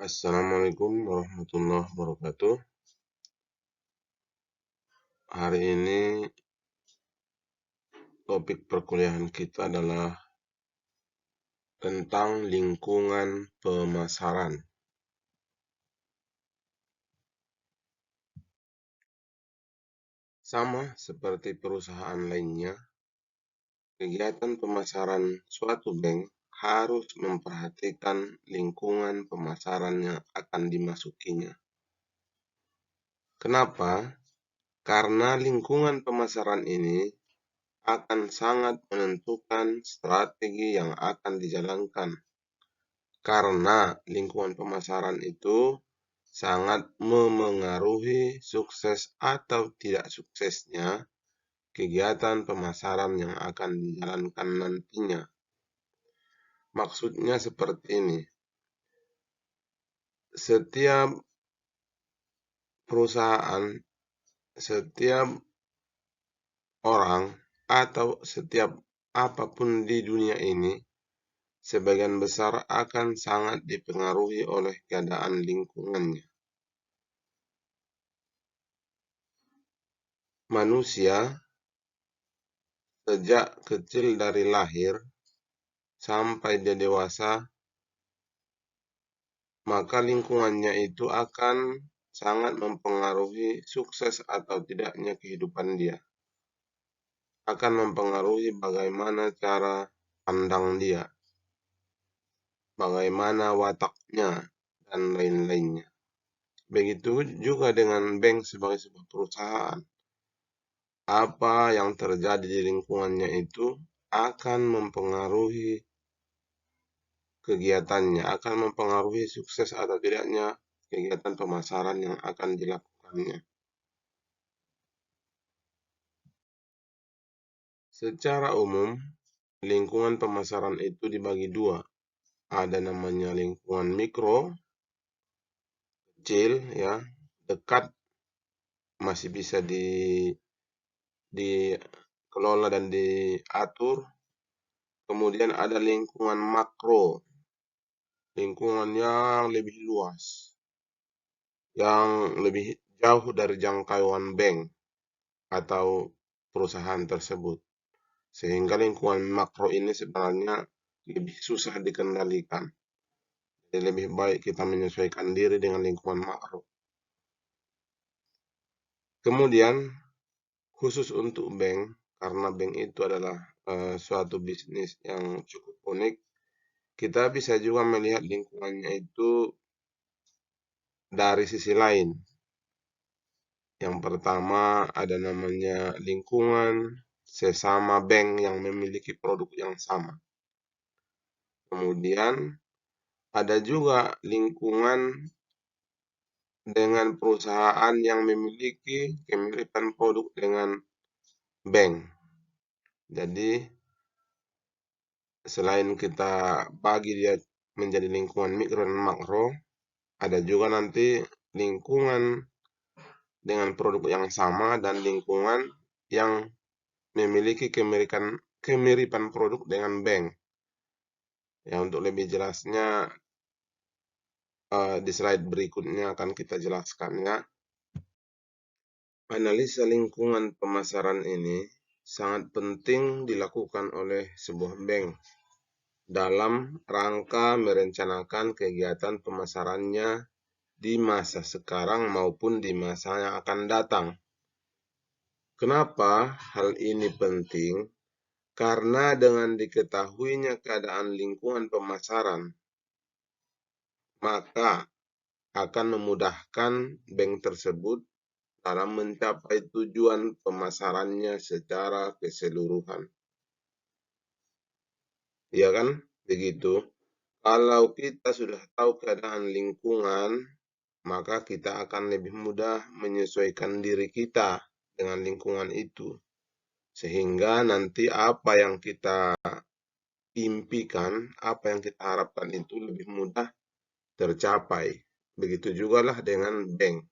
Assalamualaikum warahmatullahi wabarakatuh. Hari ini topik perkuliahan kita adalah tentang lingkungan pemasaran. Sama seperti perusahaan lainnya, kegiatan pemasaran suatu bank harus memperhatikan lingkungan pemasaran yang akan dimasukinya. Kenapa? Karena lingkungan pemasaran ini akan sangat menentukan strategi yang akan dijalankan. Karena lingkungan pemasaran itu sangat memengaruhi sukses atau tidak suksesnya kegiatan pemasaran yang akan dijalankan nantinya. Maksudnya seperti ini. Setiap perusahaan, setiap orang, atau setiap apapun di dunia ini sebagian besar akan sangat dipengaruhi oleh keadaan lingkungannya. Manusia sejak kecil dari lahir sampai dia dewasa, maka lingkungannya itu akan sangat mempengaruhi sukses atau tidaknya kehidupan dia. Akan mempengaruhi bagaimana cara pandang dia, bagaimana wataknya, dan lain-lainnya. Begitu juga dengan bank sebagai sebuah perusahaan. Apa yang terjadi di lingkungannya itu akan mempengaruhi kegiatannya, akan mempengaruhi sukses atau tidaknya kegiatan pemasaran yang akan dilakukannya. Secara umum, lingkungan pemasaran itu dibagi dua. Ada namanya lingkungan mikro, kecil, ya, dekat, masih bisa dikelola dan diatur. Kemudian ada lingkungan makro, lingkungan yang lebih luas, yang lebih jauh dari jangkauan bank atau perusahaan tersebut. Sehingga lingkungan makro ini sebenarnya lebih susah dikendalikan. Jadi lebih baik kita menyesuaikan diri dengan lingkungan makro. Kemudian, khusus untuk bank, karena bank itu adalah suatu bisnis yang cukup unik, kita bisa juga melihat lingkungannya itu dari sisi lain. Yang pertama ada namanya lingkungan sesama bank yang memiliki produk yang sama. Kemudian ada juga lingkungan dengan perusahaan yang memiliki kemiripan produk dengan bank. Jadi selain kita bagi dia menjadi lingkungan mikro dan makro, ada juga nanti lingkungan dengan produk yang sama dan lingkungan yang memiliki kemiripan produk dengan bank. Ya, untuk lebih jelasnya di slide berikutnya akan kita jelaskan ya. Analisa lingkungan pemasaran ini sangat penting dilakukan oleh sebuah bank dalam rangka merencanakan kegiatan pemasarannya di masa sekarang maupun di masa yang akan datang. Kenapa hal ini penting? Karena dengan diketahuinya keadaan lingkungan pemasaran, maka akan memudahkan bank tersebut dalam mencapai tujuan pemasarannya secara keseluruhan. Ya kan? Begitu. Kalau kita sudah tahu keadaan lingkungan, maka kita akan lebih mudah menyesuaikan diri kita dengan lingkungan itu. Sehingga nanti apa yang kita impikan, apa yang kita harapkan itu lebih mudah tercapai. Begitu jugalah dengan bank.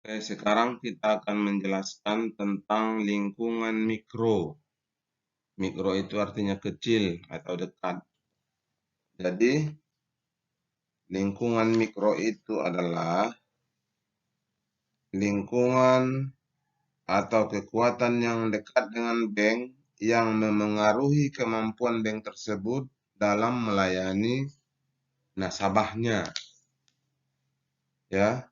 Oke, sekarang kita akan menjelaskan tentang lingkungan mikro. Mikro itu artinya kecil atau dekat. Jadi lingkungan mikro itu adalah lingkungan atau kekuatan yang dekat dengan bank yang memengaruhi kemampuan bank tersebut dalam melayani nasabahnya. Ya,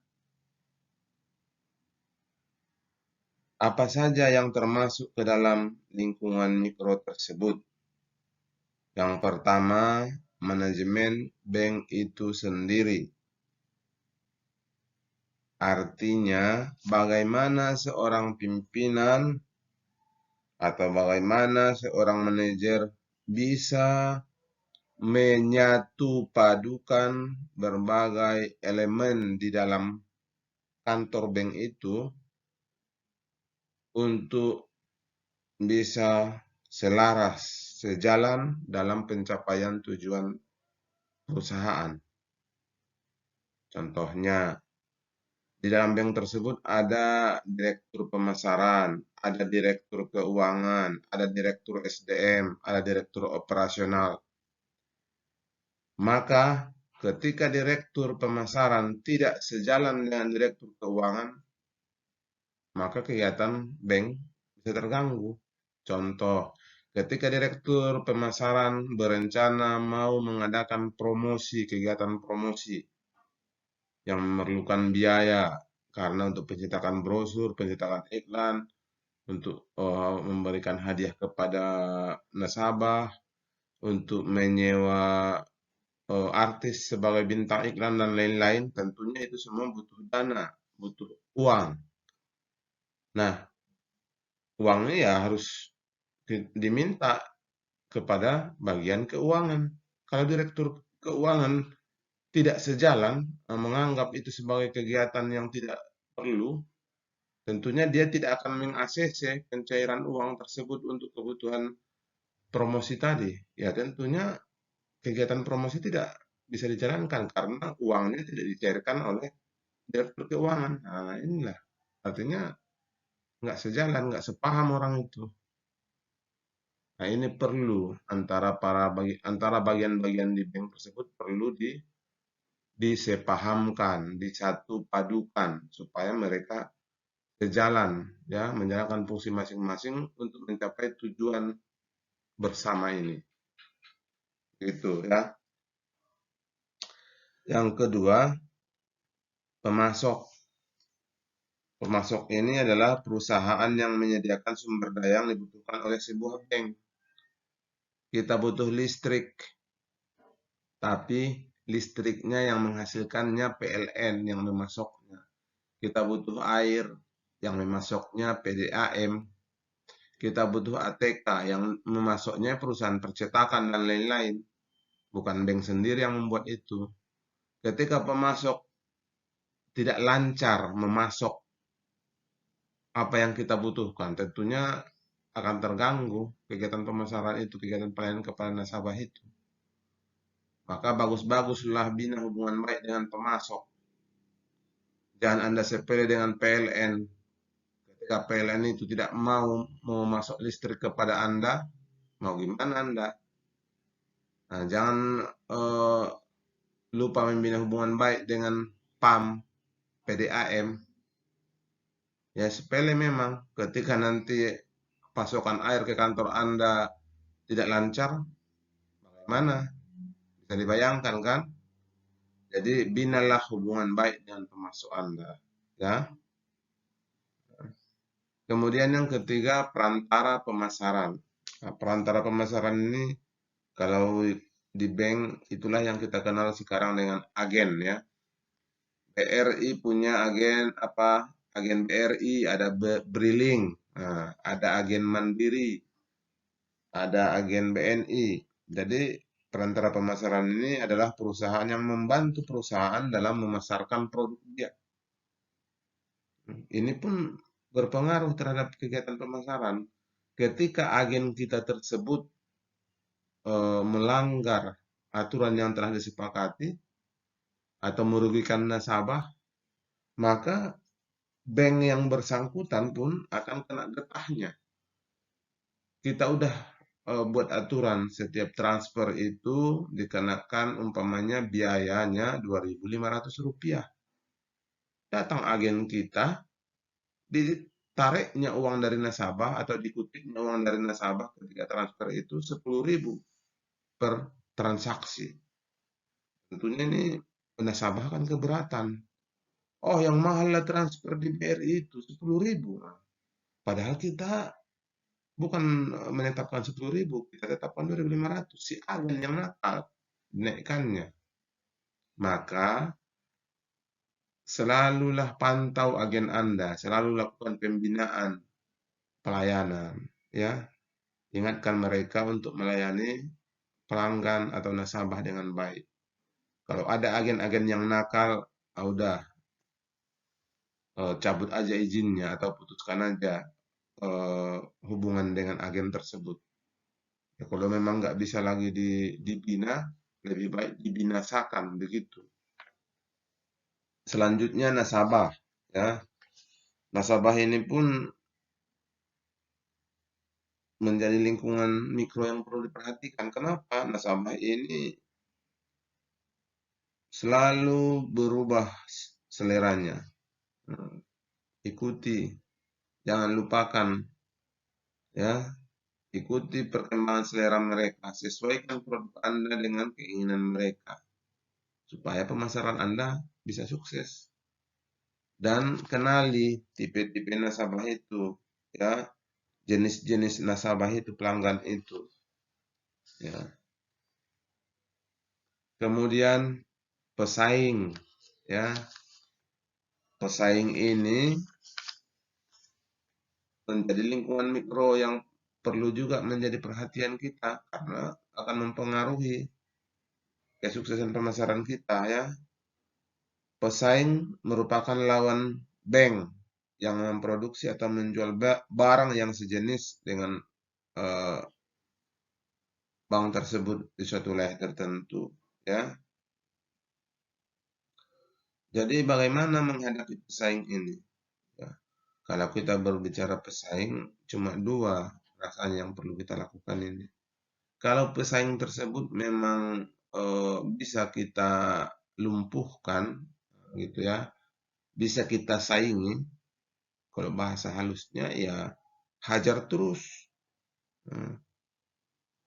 apa saja yang termasuk ke dalam lingkungan mikro tersebut? Yang pertama, manajemen bank itu sendiri. Artinya, bagaimana seorang pimpinan atau bagaimana seorang manajer bisa menyatu padukan berbagai elemen di dalam kantor bank itu untuk bisa selaras, sejalan dalam pencapaian tujuan perusahaan. Contohnya, di dalam bank tersebut ada direktur pemasaran, ada direktur keuangan, ada direktur SDM, ada direktur operasional. Maka ketika direktur pemasaran tidak sejalan dengan direktur keuangan, maka kegiatan bank bisa terganggu. Contoh, ketika direktur pemasaran berencana mau mengadakan promosi, kegiatan promosi yang memerlukan biaya karena untuk pencetakan brosur, pencetakan iklan, untuk memberikan hadiah kepada nasabah, untuk menyewa artis sebagai bintang iklan dan lain-lain, tentunya itu semua butuh dana, butuh uang. Nah, uangnya ya harus diminta kepada bagian keuangan. Kalau direktur keuangan tidak sejalan, menganggap itu sebagai kegiatan yang tidak perlu, tentunya dia tidak akan meng-ACC pencairan uang tersebut untuk kebutuhan promosi tadi. Ya tentunya kegiatan promosi tidak bisa dijalankan karena uangnya tidak dicairkan oleh direktur keuangan. Nah, inilah artinya nggak sejalan, nggak sepaham orang itu. Nah, ini perlu antara bagian-bagian di bank tersebut perlu disepahamkan, disatu padukan supaya mereka sejalan, ya, menjalankan fungsi masing-masing untuk mencapai tujuan bersama ini. Gitu ya. Yang kedua, pemasok. Pemasok ini adalah perusahaan yang menyediakan sumber daya yang dibutuhkan oleh sebuah bank. Kita butuh listrik, tapi listriknya yang menghasilkannya PLN yang memasoknya. Kita butuh air, yang memasoknya PDAM. Kita butuh ATK, yang memasoknya perusahaan percetakan dan lain-lain. Bukan bank sendiri yang membuat itu. Ketika pemasok tidak lancar memasok apa yang kita butuhkan, tentunya akan terganggu kegiatan pemasaran itu, kegiatan pelayanan kepada nasabah itu. Maka bagus-baguslah bina hubungan baik dengan pemasok. Jangan Anda sepele dengan PLN. Ketika PLN itu tidak mau memasok listrik kepada Anda, mau gimana Anda? Nah, jangan lupa membina hubungan baik dengan PAM, PDAM. Ya sepele memang, ketika nanti pasokan air ke kantor Anda tidak lancar, bagaimana? Bisa dibayangkan kan? Jadi binalah hubungan baik dengan pemasok Anda, ya. Kemudian yang ketiga, perantara pemasaran. Nah, perantara pemasaran ini kalau di bank itulah yang kita kenal sekarang dengan agen, ya. BRI punya agen apa? Agen BRI, ada Briling, nah, ada agen Mandiri, ada agen BNI. Jadi perantara pemasaran ini adalah perusahaan yang membantu perusahaan dalam memasarkan produk dia. Ini pun berpengaruh terhadap kegiatan pemasaran. Ketika agen kita tersebut melanggar aturan yang telah disepakati atau merugikan nasabah, maka bank yang bersangkutan pun akan kena getahnya. Kita udah buat aturan setiap transfer itu dikenakan umpamanya biayanya Rp2.500. Datang agen kita, ditariknya uang dari nasabah atau dikutipnya uang dari nasabah ketika transfer itu 10.000 per transaksi. Tentunya ini nasabah kan keberatan. Oh, yang mahal lah transfer di BRI itu 10.000. Padahal kita bukan menetapkan 10.000, kita tetapkan 2.500. Si agen yang nakal dinaikkannya. Maka selalulah pantau agen Anda, selalu lakukan pembinaan pelayanan, ya. Ingatkan mereka untuk melayani pelanggan atau nasabah dengan baik. Kalau ada agen-agen yang nakal, udah cabut aja izinnya atau putuskan aja hubungan dengan agen tersebut. Ya, kalau memang nggak bisa lagi dibina, lebih baik dibinasakan begitu. Selanjutnya nasabah, ya. Nasabah ini pun menjadi lingkungan mikro yang perlu diperhatikan. Kenapa? Nasabah ini selalu berubah seleranya. Ikuti, jangan lupakan, ya. Ikuti perkembangan selera mereka, sesuaikan produk Anda dengan keinginan mereka, supaya pemasaran Anda bisa sukses. Dan kenali tipe-tipe nasabah itu, ya, jenis-jenis nasabah itu, pelanggan itu, ya. Kemudian pesaing, ya. Pesaing ini menjadi lingkungan mikro yang perlu juga menjadi perhatian kita karena akan mempengaruhi kesuksesan pemasaran kita, ya. Pesaing merupakan lawan bank yang memproduksi atau menjual barang yang sejenis dengan bank tersebut di suatu wilayah tertentu, ya. Jadi bagaimana menghadapi pesaing ini? Ya. Kalau kita berbicara pesaing, cuma dua rasanya yang perlu kita lakukan ini. Kalau pesaing tersebut memang bisa kita lumpuhkan, gitu ya, bisa kita saingi. Kalau bahasa halusnya ya hajar terus,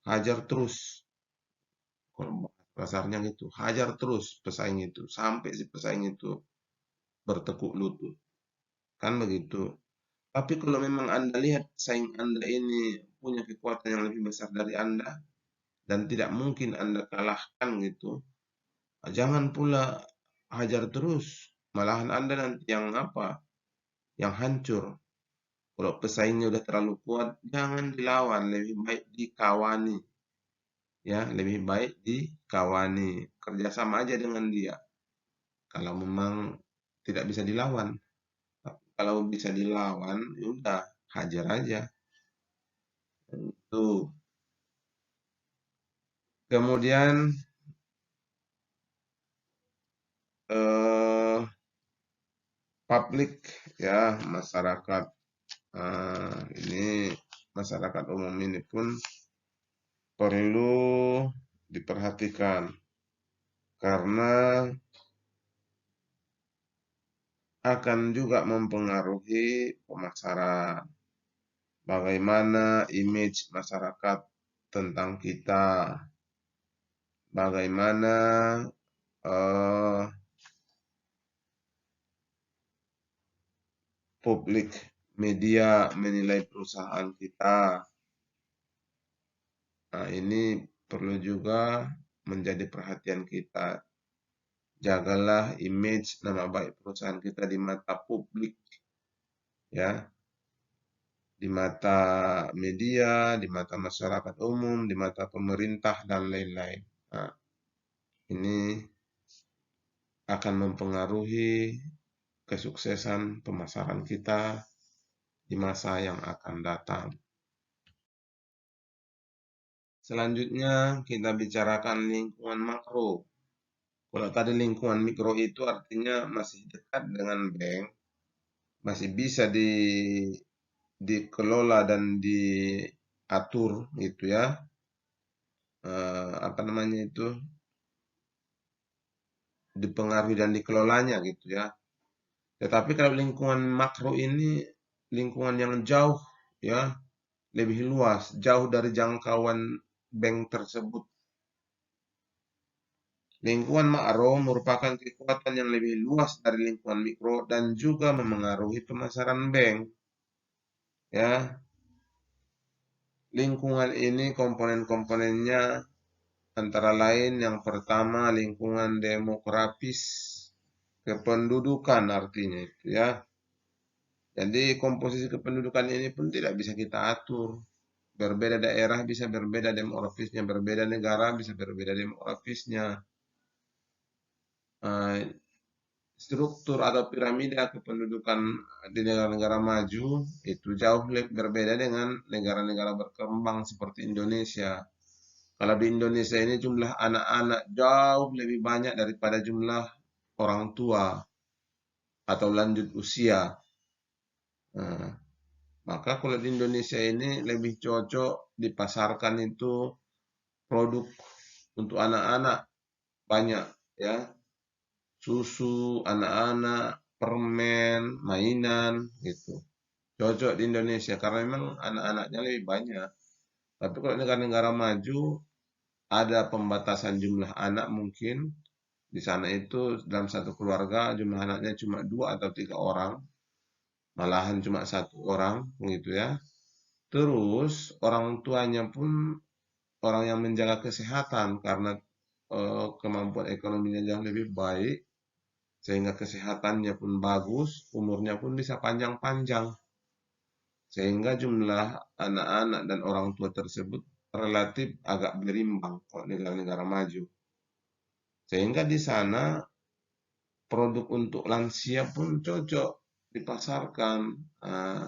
hajar terus. Kalau kasarnya gitu, hajar terus pesaing itu sampai si pesaing itu bertekuk lutut. Kan begitu. Tapi kalau memang Anda lihat pesaing Anda ini punya kekuatan yang lebih besar dari Anda dan tidak mungkin Anda kalahkan gitu, jangan pula hajar terus. Malahan Anda nanti yang apa? Yang hancur. Kalau pesaingnya udah terlalu kuat, jangan dilawan, lebih baik dikawani. Ya, lebih baik dikawani. Kerjasama aja dengan dia. Kalau memang tidak bisa dilawan. Kalau bisa dilawan, ya udah hajar aja. Itu. Kemudian publik, ya, masyarakat ini, masyarakat umum ini pun perlu diperhatikan karena akan juga mempengaruhi pemasaran. Bagaimana image masyarakat tentang kita, bagaimana publik media menilai perusahaan kita. Nah, ini perlu juga menjadi perhatian kita. Jagalah image nama baik perusahaan kita di mata publik, ya, di mata media, di mata masyarakat umum, di mata pemerintah dan lain-lain. Nah, ini akan mempengaruhi kesuksesan pemasaran kita di masa yang akan datang. Selanjutnya kita bicarakan lingkungan makro. Kalau tadi lingkungan mikro itu artinya masih dekat dengan bank, masih bisa dikelola dan atur gitu ya, apa namanya itu, dipengaruhi dan dikelolanya gitu ya. Tetapi kalau lingkungan makro ini lingkungan yang jauh ya, lebih luas, jauh dari jangkauan bank tersebut. Lingkungan makro merupakan kekuatan yang lebih luas dari lingkungan mikro dan juga memengaruhi pemasaran bank. Ya, lingkungan ini komponen-komponennya antara lain yang pertama lingkungan demografis, kependudukan artinya itu ya. Jadi komposisi kependudukan ini pun tidak bisa kita atur. Berbeda daerah bisa berbeda demografisnya, berbeda negara bisa berbeda demografisnya. Struktur atau piramida kependudukan di negara-negara maju itu jauh lebih berbeda dengan negara-negara berkembang seperti Indonesia. Kalau di Indonesia ini jumlah anak-anak jauh lebih banyak daripada jumlah orang tua atau lanjut usia. Nah, maka kalau di Indonesia ini lebih cocok dipasarkan itu produk untuk anak-anak banyak ya, susu anak-anak, permen, mainan gitu. Cocok di Indonesia karena memang anak-anaknya lebih banyak. Tapi kalau negara-negara maju ada pembatasan jumlah anak mungkin di sana itu dalam satu keluarga jumlah anaknya cuma 2 atau 3 orang, malahan cuma 1 orang gitu ya. Terus orang tuanya pun orang yang menjaga kesehatan karena kemampuan ekonominya jauh lebih baik sehingga kesehatannya pun bagus, umurnya pun bisa panjang-panjang. Sehingga jumlah anak-anak dan orang tua tersebut relatif agak berimbang kalau negara-negara maju. Sehingga di sana produk untuk lansia pun cocok dipasarkan. Nah,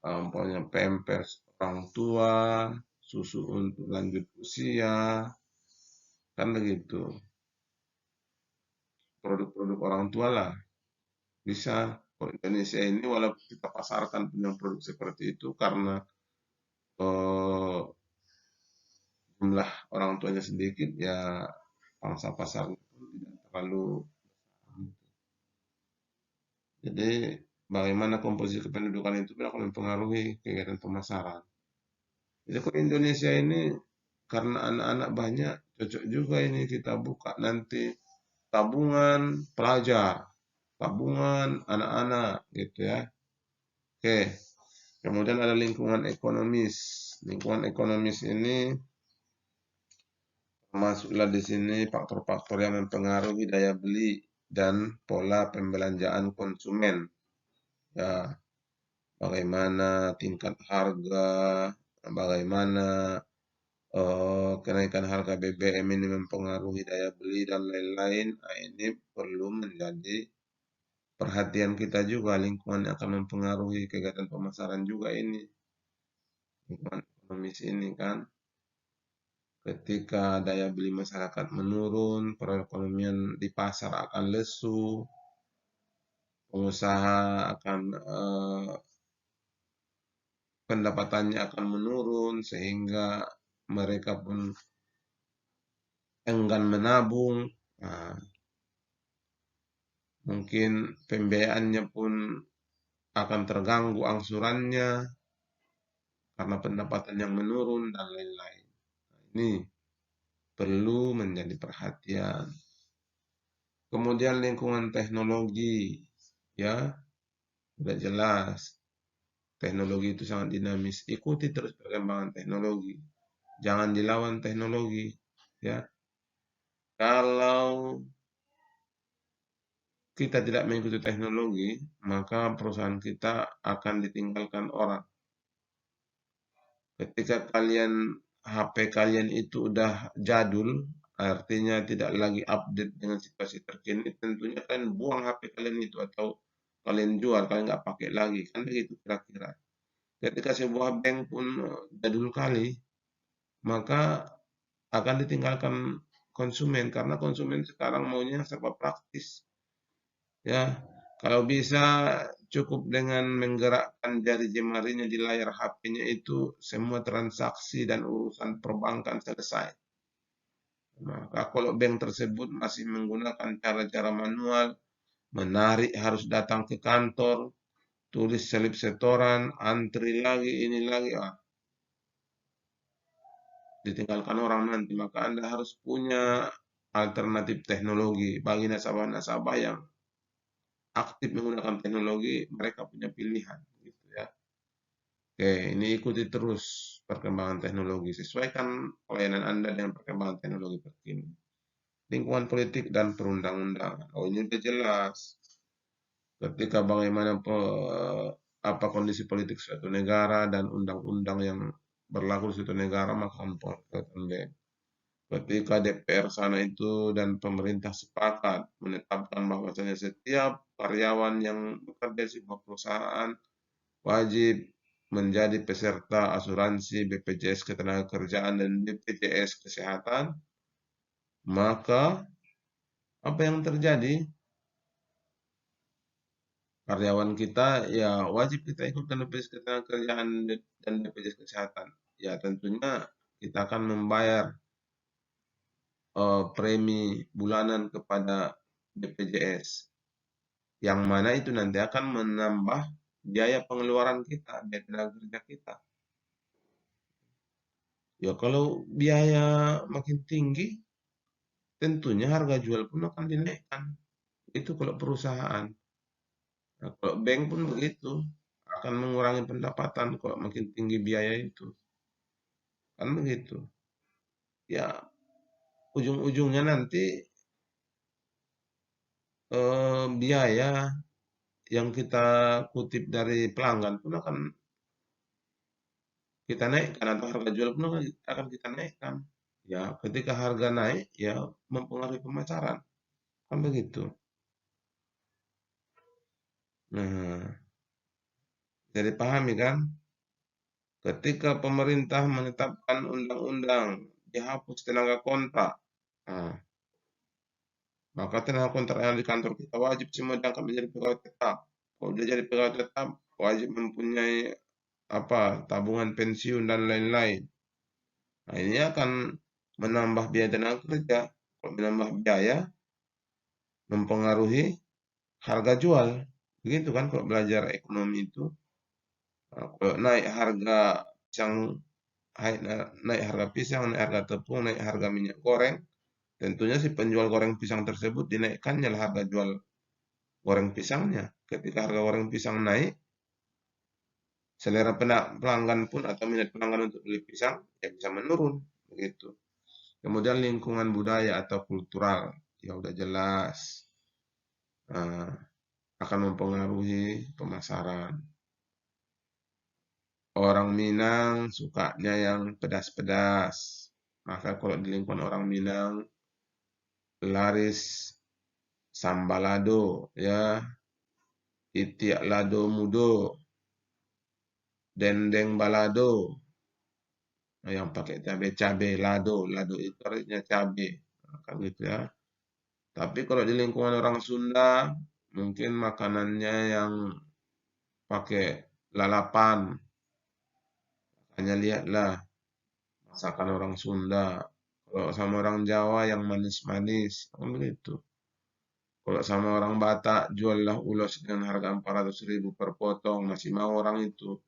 umpamanya pampers orang tua, susu untuk lanjut usia, kan begitu. Produk-produk orang tua lah bisa. Kalau Indonesia ini walaupun kita pasarkan punya produk seperti itu karena eh, jumlah orang tuanya sedikit, ya pangsa pasarnya pun tidak terlalu besar. Jadi bagaimana komposisi kependudukan itu akan mempengaruhi kegiatan pemasaran. Jadi kalau Indonesia ini karena anak-anak banyak, cocok juga ini kita buka nanti tabungan pelajar, tabungan anak-anak gitu ya. Oke, kemudian ada lingkungan ekonomis. Lingkungan ekonomis ini masuklah di sini faktor-faktor yang mempengaruhi daya beli dan pola pembelanjaan konsumen. Ya, bagaimana tingkat harga, bagaimana kenaikan harga BBM ini mempengaruhi daya beli dan lain-lain. Nah, ini perlu menjadi perhatian kita juga. Lingkungan yang akan mempengaruhi kegiatan pemasaran juga ini. Lingkungan ekonomis ini kan. Ketika daya beli masyarakat menurun, perekonomian di pasar akan lesu, pengusaha akan pendapatannya akan menurun sehingga mereka pun enggan menabung. Nah, mungkin pembiayaannya pun akan terganggu angsurannya karena pendapatan yang menurun dan lain-lain. Nah, ini perlu menjadi perhatian. Kemudian lingkungan teknologi, ya, sudah jelas. Teknologi itu sangat dinamis. Ikuti terus perkembangan teknologi. Jangan dilawan teknologi, ya. Kalau kita tidak mengikuti teknologi, maka perusahaan kita akan ditinggalkan orang. Ketika HP kalian itu udah jadul, artinya tidak lagi update dengan situasi terkini, tentunya kalian buang HP kalian itu atau kalian jual, kalian nggak pakai lagi, kan begitu kira-kira. Ketika sebuah bank pun jadul kali, maka akan ditinggalkan konsumen karena konsumen sekarang maunya serba praktis. Ya, kalau bisa cukup dengan menggerakkan jari jemarinya di layar HP-nya itu semua transaksi dan urusan perbankan selesai. Maka kalau bank tersebut masih menggunakan cara-cara manual, menarik harus datang ke kantor, tulis selip setoran, antri lagi, ini lagi, ditinggalkan orang nanti. Maka Anda harus punya alternatif teknologi bagi nasabah-nasabah yang aktif menggunakan teknologi, mereka punya pilihan, gitu ya. Oke, ini ikuti terus perkembangan teknologi, sesuaikan pelayanan Anda dengan perkembangan teknologi terkini. Lingkungan politik dan perundang-undangan. Oh, ini sudah jelas. Ketika bagaimana apa kondisi politik suatu negara dan undang-undang yang berlaku di suatu negara, maka mempengaruhi. Ketika DPR sana itu dan pemerintah sepakat menetapkan bahwasanya setiap karyawan yang bekerja di sebuah perusahaan wajib menjadi peserta asuransi BPJS Ketenagakerjaan dan BPJS Kesehatan, maka apa yang terjadi? Karyawan kita ya wajib kita ikutkan BPJS Ketenagakerjaan dan BPJS Kesehatan. Ya tentunya kita akan membayar premi bulanan kepada BPJS, yang mana itu nanti akan menambah biaya pengeluaran kita, biaya tenaga kerja kita. Ya kalau biaya makin tinggi, tentunya harga jual pun akan dinaikkan. Itu kalau perusahaan. Nah, kalau bank pun begitu, akan mengurangi pendapatan kalau makin tinggi biaya itu. Kan begitu. Ya, ujung-ujungnya nanti biaya yang kita kutip dari pelanggan pun akan kita naikkan, atau harga jual pun akan kita naikkan. Ya, ketika harga naik, ya mempengaruhi pemasaran. Kan begitu. Nah, jadi pahami kan? Ketika pemerintah menetapkan undang-undang dihapus tenaga kontrak, nah, maka tenaga kontrak yang di kantor kita wajib semua diangkat menjadi pegawai tetap. Kalau dia jadi pegawai tetap, wajib mempunyai apa tabungan pensiun dan lain-lain. Nah, ini akan menambah biaya tenaga kerja. Kalau menambah biaya, mempengaruhi harga jual. Begitu kan kalau belajar ekonomi itu. Nah, kalau naik harga pisang, naik harga pisang, naik harga tepung, naik harga minyak goreng, tentunya si penjual goreng pisang tersebut dinaikkannya lah harga jual goreng pisangnya. Ketika harga goreng pisang naik, selera pelanggan pun atau minat pelanggan untuk beli pisang ya bisa menurun, begitu. Kemudian lingkungan budaya atau kultural, ya udah jelas akan mempengaruhi pemasaran. Orang Minang sukanya yang pedas-pedas, maka kalau di lingkungan orang Minang laris sambalado, ya, itiak lado mudo, dendeng balado, yang pakai cabai lado, lado itu artinya cabai, kan gitu ya. Tapi kalau di lingkungan orang Sunda, mungkin makanannya yang pakai lalapan. Hanya lihatlah masakan orang Sunda. Kalau sama orang Jawa yang manis-manis, kan begitu. Kalau sama orang Batak, juallah ulos dengan harga 400.000 per potong, masih mau orang itu.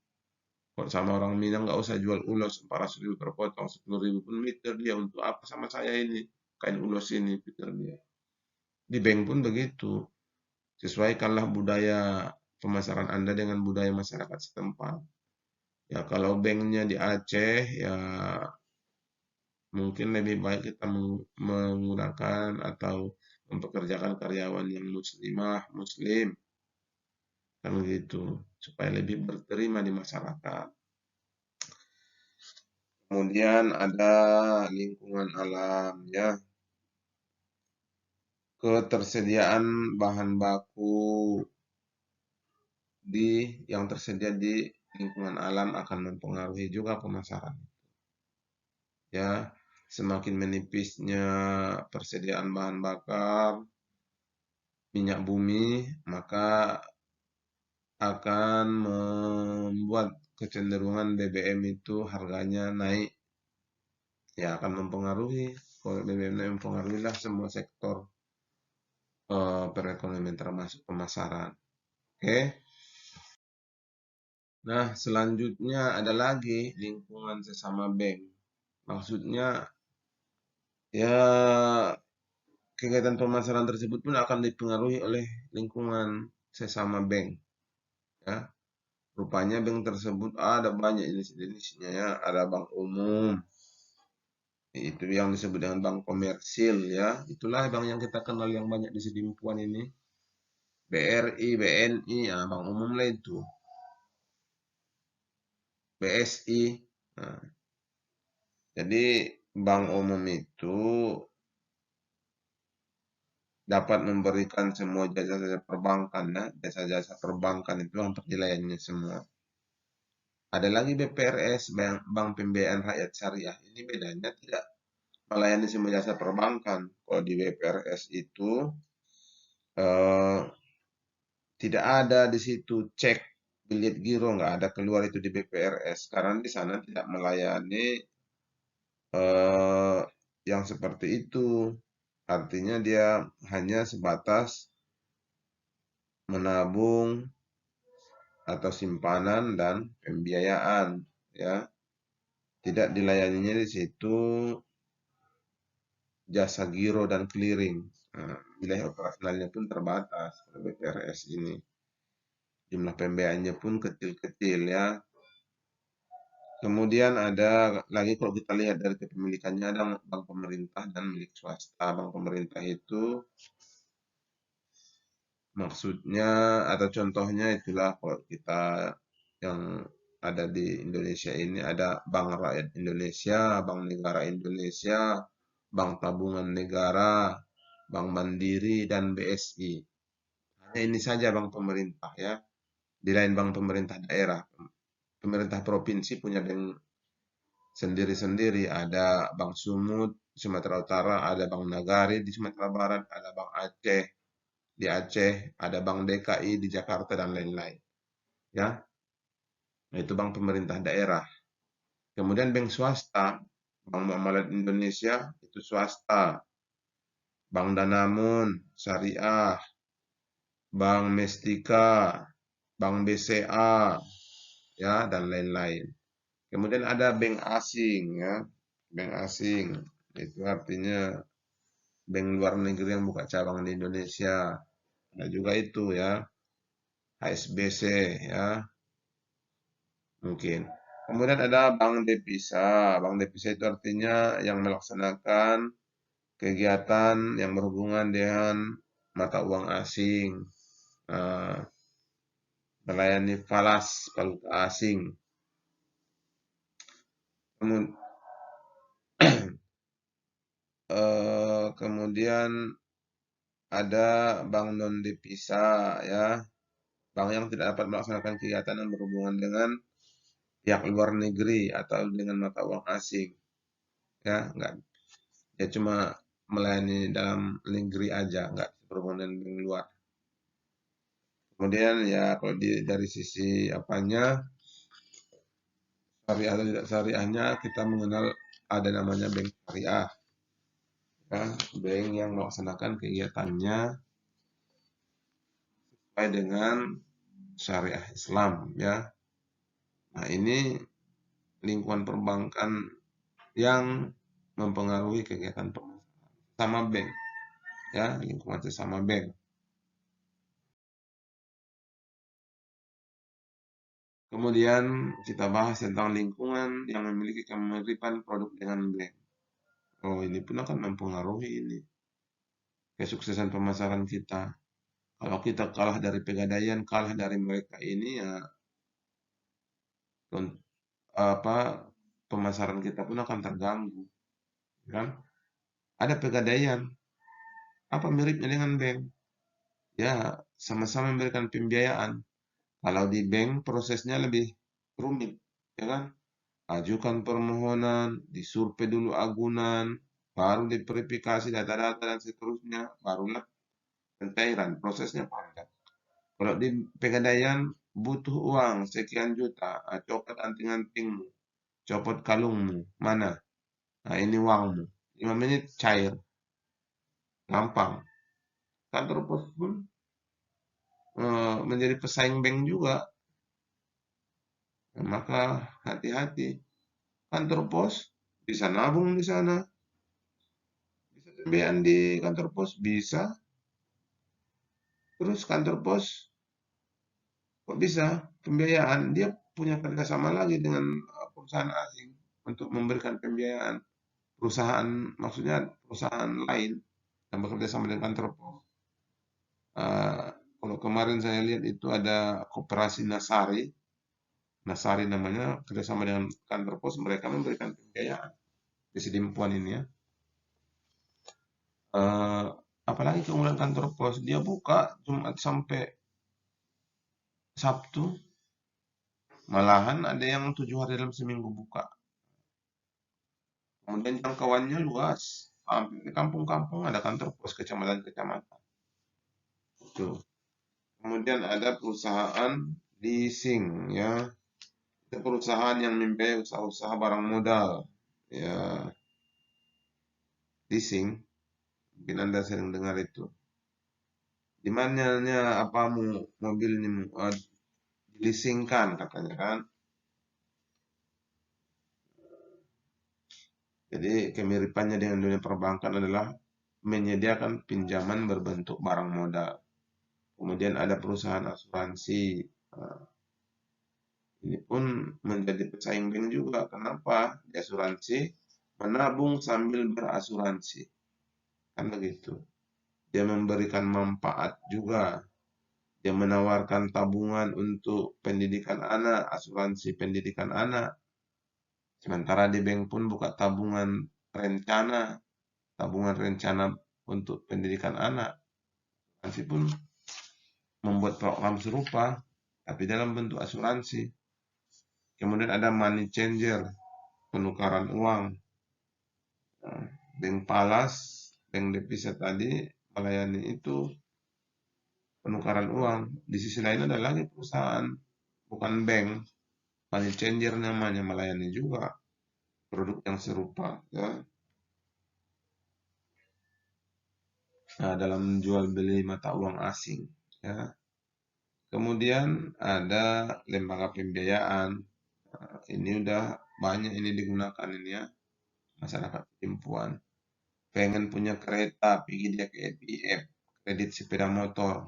Kalau sama orang Minang nggak usah jual ulos 400.000 per potong, 10.000 pun mikir dia, untuk apa sama saya ini, kain ulos ini, pikir dia. Di bank pun begitu. Sesuaikanlah budaya pemasaran Anda dengan budaya masyarakat setempat. Ya kalau banknya di Aceh, ya mungkin lebih baik kita menggunakan atau mempekerjakan karyawan yang muslimah, muslim, kan gitu, supaya lebih berterima di masyarakat. Kemudian ada lingkungan alam, ya, ketersediaan bahan baku yang tersedia di lingkungan alam akan mempengaruhi juga pemasaran. Ya, semakin menipisnya persediaan bahan bakar minyak bumi, maka akan membuat kecenderungan BBM itu harganya naik. Ya akan mempengaruhi, kalau BBM naik mempengaruhilah semua sektor perekonomian termasuk pemasaran. Oke. Nah, selanjutnya ada lagi lingkungan sesama bank. Maksudnya ya kegiatan pemasaran tersebut pun akan dipengaruhi oleh lingkungan sesama bank. Ya, rupanya bank tersebut ada banyak jenis-jenisnya ya. Ada bank umum, itu yang disebut dengan bank komersil ya. Itulah bank yang kita kenal yang banyak di Sidimpuan ini. BRI, BNI, ya, bank umum lah itu. BSI. Nah, jadi bank umum itu dapat memberikan semua jasa-jasa perbankan ya. Jasa-jasa perbankan itu hampir dilayani semua. Ada lagi BPRS, Bank Pembiayaan Rakyat Syariah. Ini bedanya tidak melayani semua jasa perbankan. Kalau di BPRS itu eh, tidak ada di situ cek bilet giro, nggak ada keluar itu di BPRS karena di sana tidak melayani eh, yang seperti itu. Artinya dia hanya sebatas menabung atau simpanan dan pembiayaan ya. Tidak dilayaninya di situ jasa giro dan clearing. Nah, wilayah operasionalnya pun terbatas pada BPRS ini. Jumlah pembiayaannya pun kecil-kecil ya. Kemudian ada lagi kalau kita lihat dari kepemilikannya ada bank pemerintah dan milik swasta. Bank pemerintah itu maksudnya atau contohnya itulah kalau kita yang ada di Indonesia ini ada Bank Rakyat Indonesia, Bank Negara Indonesia, Bank Tabungan Negara, Bank Mandiri, dan BSI. Hanya ini saja bank pemerintah ya. Di lain bank pemerintah daerah. Pemerintah provinsi punya bank sendiri-sendiri. Ada Bank Sumut di Sumatera Utara, ada Bank Nagari di Sumatera Barat, ada Bank Aceh di Aceh, ada Bank DKI di Jakarta dan lain-lain. Ya, nah, itu bank pemerintah daerah. Kemudian bank swasta, Bank Muamalat Indonesia itu swasta, Bank Danamon Syariah, Bank Mestika, Bank BCA, ya dan lain-lain. Kemudian ada bank asing ya, bank asing itu artinya bank luar negeri yang buka cabang di Indonesia. Ada juga itu ya, HSBC ya, mungkin. Kemudian ada bank devisa. Bank devisa itu artinya yang melaksanakan kegiatan yang berhubungan dengan mata uang asing, eh, melayani falas valuta asing. Kemudian ada bank non devisa ya, bank yang tidak dapat melaksanakan kegiatan yang berhubungan dengan pihak luar negeri atau dengan mata uang asing ya, enggak, dia cuma melayani dalam negeri aja, enggak berhubungan dengan luar. Kemudian ya kalau dari sisi apanya syariah atau tidak syariahnya kita mengenal ada namanya bank syariah ya, bank yang melaksanakan kegiatannya sesuai dengan syariah Islam ya. Nah, ini lingkungan perbankan yang mempengaruhi kegiatan sama bank ya, lingkungan sesama bank. Kemudian kita bahas tentang lingkungan yang memiliki kemiripan produk dengan bank. Oh, ini pun akan mempengaruhi ini kesuksesan pemasaran kita. Kalau kita kalah dari Pegadaian, kalah dari mereka ini ya apa pemasaran kita pun akan terganggu, kan? Ada Pegadaian, apa miripnya dengan bank? Ya, sama-sama memberikan pembiayaan. Kalau di bank prosesnya lebih rumit, ya kan? Ajukan permohonan, disurvei dulu agunan, baru diverifikasi data-data dan seterusnya, barulah pencairan. Prosesnya panjang. Kalau di Pegadaian butuh uang sekian juta, copot anting-antingmu, copot kalungmu, mana? Nah, ini uangmu. 5 menit cair, gampang. Kantor pos pun menjadi pesaing bank juga. Nah, maka hati-hati. Kantor pos bisa nabung di sana, bisa pembiayaan di kantor pos, bisa. Terus kantor pos kok bisa pembiayaan? Dia punya kerjasama lagi dengan perusahaan asing untuk memberikan pembiayaan. Perusahaan, maksudnya perusahaan lain yang bekerja sama dengan kantor pos. Kalau kemarin saya lihat itu ada Koperasi Nasari, Nasari namanya, kerjasama dengan kantor pos, mereka memberikan pembiayaan di Sidimpuan ini ya. Eh, Apalagi keunggulan kantor pos, dia buka Jumat sampai Sabtu, malahan ada yang 7 hari dalam seminggu buka. Kemudian jangkauannya luas, hampir di kampung-kampung ada kantor pos kecamatan-kecamatan. Itu. Kemudian ada perusahaan leasing ya, itu perusahaan yang membiayai usaha-usaha barang modal ya, leasing. Mungkin Anda sering dengar itu. Di mananya apamu mobil ini dileasingkan katanya kan. Jadi kemiripannya dengan dunia perbankan adalah menyediakan pinjaman berbentuk barang modal. Kemudian ada perusahaan asuransi. Nah, ini pun menjadi pesaing bank juga. Kenapa? Di asuransi menabung sambil berasuransi. Kan begitu. Dia memberikan manfaat juga. Dia menawarkan tabungan untuk pendidikan anak, asuransi pendidikan anak. Sementara di bank pun buka tabungan rencana untuk pendidikan anak. Asuransi pun membuat program serupa, tapi dalam bentuk asuransi. Kemudian ada money changer, penukaran uang. Nah, Bank Palas, bank devisa tadi melayani itu penukaran uang. Di sisi lain ada lagi perusahaan, bukan bank, money changer namanya, melayani juga produk yang serupa. Ya. Nah, dalam jual beli mata uang asing. Ya. Kemudian ada lembaga pembiayaan. Nah, ini udah banyak ini digunakan ini ya, masyarakat perempuan. Pengen punya kereta, pergi dia ke EPF, kredit sepeda motor,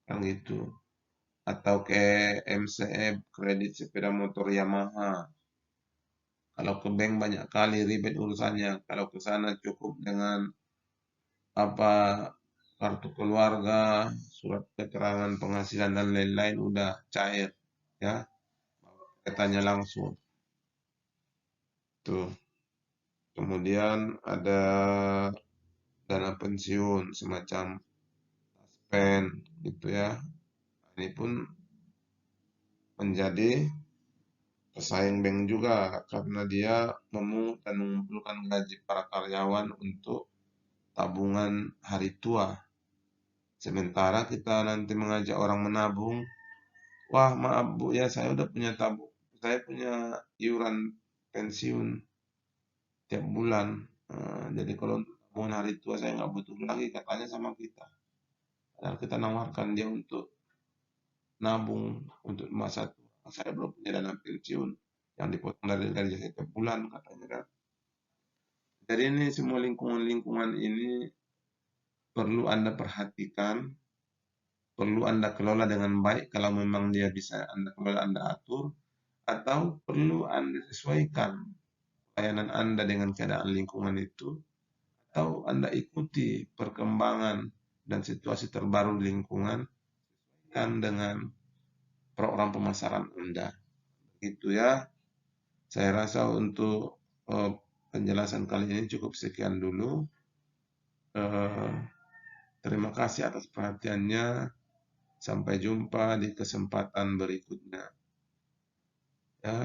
kan gitu. Atau ke MCF, kredit sepeda motor Yamaha. Kalau ke bank banyak kali ribet urusannya. Kalau ke sana cukup dengan apa kartu keluarga, surat keterangan penghasilan dan lain-lain udah cair, ya. Keretanya langsung. Tuh. Kemudian ada dana pensiun semacam taspen gitu ya. Ini pun menjadi pesaing bank juga karena dia memungut dan mengumpulkan gaji para karyawan untuk tabungan hari tua. Sementara kita nanti mengajak orang menabung, wah maaf Bu ya saya udah punya tabung, saya punya iuran pensiun tiap bulan. Jadi kalau untuk tabungan hari tua saya nggak butuh lagi katanya sama kita. Padahal kita nawarkan dia untuk nabung untuk masa tua. Saya belum punya dana pensiun yang dipotong dari gaji saya tiap bulan katanya kan. Jadi ini semua lingkungan-lingkungan ini perlu Anda perhatikan, perlu Anda kelola dengan baik kalau memang dia bisa Anda kelola, Anda atur, atau perlu Anda sesuaikan pelayanan Anda dengan keadaan lingkungan itu, atau Anda ikuti perkembangan dan situasi terbaru di lingkungan kan dengan program pemasaran Anda. Gitu ya. Saya rasa untuk penjelasan kali ini cukup sekian dulu. Terima kasih atas perhatiannya. Sampai jumpa di kesempatan berikutnya. Ya.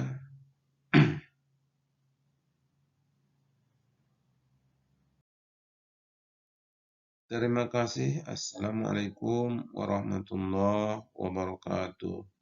Terima kasih. Assalamualaikum warahmatullahi wabarakatuh.